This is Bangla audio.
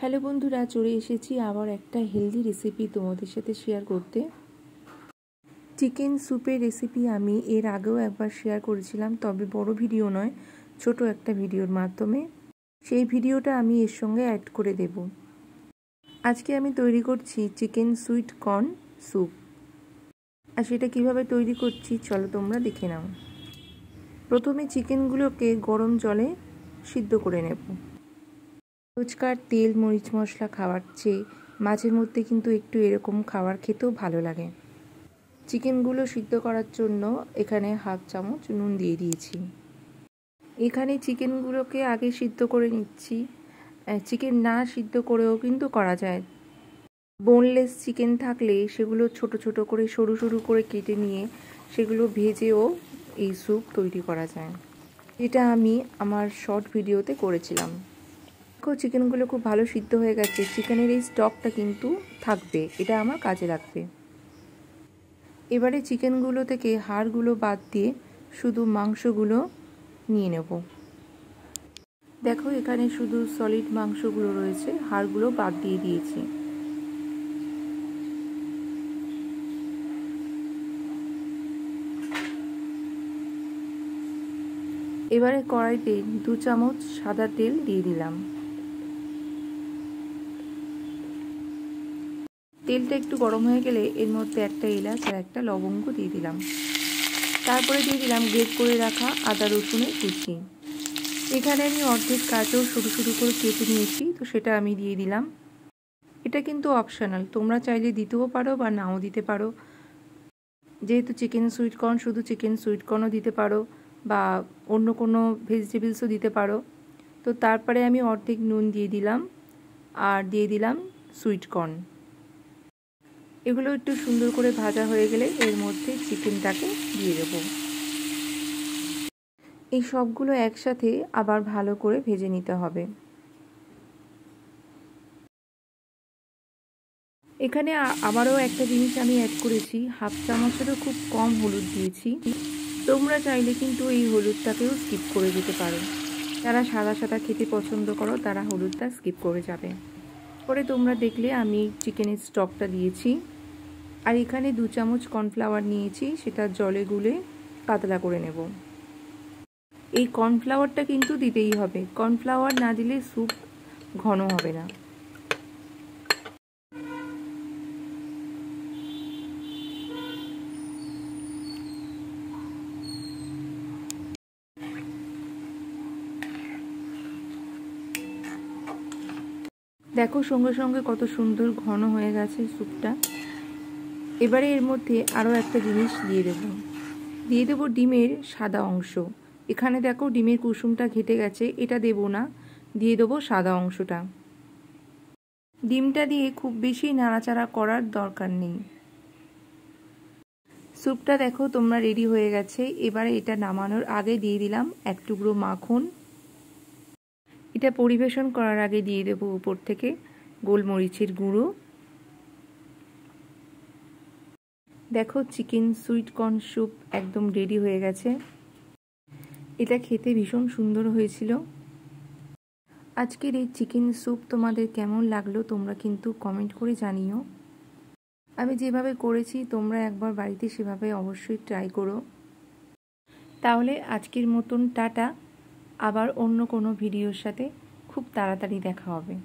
হ্যালো বন্ধুরা, চলে এসেছি আবার একটা হেলদি রেসিপি তোমাদের সাথে শেয়ার করতে। চিকেন স্যুপের রেসিপি আমি এর আগেও একবার শেয়ার করেছিলাম, তবে বড় ভিডিও নয়, ছোট একটা ভিডিওর মাধ্যমে। সেই ভিডিওটা আমি এর সঙ্গে অ্যাড করে দেব। আজকে আমি তৈরি করছি চিকেন সুইট কর্ন স্যুপ। আর সেটা কিভাবে তৈরি করছি চলো তোমরা দেখে নাও। প্রথমে চিকেনগুলোকে গরম জলে সিদ্ধ করে নেব। রোজকার তেল মরিচ মশলা খাওয়ার চেয়ে মাঝে মধ্যে কিন্তু একটু এরকম খাবার খেতেও ভালো লাগে। চিকেনগুলো সিদ্ধ করার জন্য এখানে হাফ চামচ নুন দিয়ে দিয়েছি। এখানে চিকেনগুলোকে আগে সিদ্ধ করে নিচ্ছি। চিকেন না সিদ্ধ করেও কিন্তু করা যায়। বোনলেস চিকেন থাকলে সেগুলো ছোট ছোট করে সরু সরু করে কেটে নিয়ে সেগুলো ভেজেও এই স্যুপ তৈরি করা যায়। এটা আমি আমার শর্ট ভিডিওতে করেছিলাম। দেখো চিকেনগুলো খুব ভালো সিদ্ধ হয়ে গেছে। চিকেনের এই স্টকটা কিন্তু থাকবে, এটা আমার কাজে লাগবে। এবারে চিকেনগুলো থেকে হাড়গুলো বাদ দিয়ে শুধু মাংসগুলো নিয়ে নেব। দেখো এখানে শুধু সলিড মাংসগুলো রয়েছে, হাড়গুলো বাদ দিয়ে দিয়েছি। এবারে কড়াইতে 2 চামচ সাদা তেল দিয়ে দিলাম। তেলটা একটু গরম হয়ে গেলে এর মধ্যে একটা এলাচ আর একটা লবঙ্গ দিয়ে দিলাম। তারপরে দিয়ে দিলাম গ্রেট করে রাখা আদা রসুনের কুচি। এখানে আমি অর্ধেক গাজর সরু সরু করে কেটে নিয়েছি, তো সেটা আমি দিয়ে দিলাম। এটা কিন্তু অপশনাল, তোমরা চাইলে দিতেও পারো বা নাও দিতে পারো। যেহেতু চিকেন সুইট কর্ন, শুধু চিকেন সুইট কর্নও দিতে পারো বা অন্য কোনো ভেজিটেবলসও দিতে পারো। তো তারপরে আমি অর্ধেক নুন দিয়ে দিলাম আর দিয়ে দিলাম সুইট কর্ন। এগুলো একটু সুন্দর করে ভাজা হয়ে গেলে এর মধ্যে চিকেনটাকে দিয়ে দেব। এই সবগুলো একসাথে আবার ভালো করে ভেজে নিতে হবে। এখানে আবারও একটা জিনিস আমি অ্যাড করেছি, হাফ চামচেরও খুব কম হলুদ দিয়েছি। তোমরা চাইলে কিন্তু এই হলুদটাকেও স্কিপ করে দিতে পারো। যারা সাদা সাদা খেতে পছন্দ করো তারা হলুদটা স্কিপ করে যাবে। পরে তোমরা দেখলে আমি চিকেনের স্টকটা দিয়েছি। আর এখানে 2 চামচ কর্নফ্লাওয়ার নিয়েছি, সেটা জলে গুলে পাতলা করে নেব। এই কর্নফ্লাওয়ারটা কিন্তু দিতেই হবে, কর্নফ্লাওয়ার না দিলে স্যুপ ঘন হবে না। দেখো সঙ্গে সঙ্গে কত সুন্দর ঘন হয়ে গেছে স্যুপটা। এবারে এর মধ্যে আরও একটা জিনিস দিয়ে দেব ডিমের সাদা অংশ। এখানে দেখো ডিমের কুসুমটা ঘেটে গেছে, এটা দেব না, দিয়ে দেবো সাদা অংশটা। ডিমটা দিয়ে খুব বেশি নাড়াচাড়া করার দরকার নেই। স্যুপটা দেখো তোমরা রেডি হয়ে গেছে। এবারে এটা নামানোর আগে দিয়ে দিলাম 1 টুকরো মাখন। এটা পরিবেশন করার আগে দিয়ে দেবো উপর থেকে গোলমরিচের গুঁড়ো। দেখো চিকেন সুইট কর্ন স্যুপ একদম রেডি হয়ে গেছে। এটা খেতে ভীষণ সুন্দর হয়েছিল। আজকের এই চিকেন স্যুপ তোমাদের কেমন লাগলো তোমরা কিন্তু কমেন্ট করে জানিও। আমি যেভাবে করেছি তোমরা একবার বাড়িতে সেভাবে অবশ্যই ট্রাই করো। তাহলে আজকের মতন টাটা, আবার অন্য কোনো ভিডিওর সাথে খুব তাড়াতাড়ি দেখা হবে।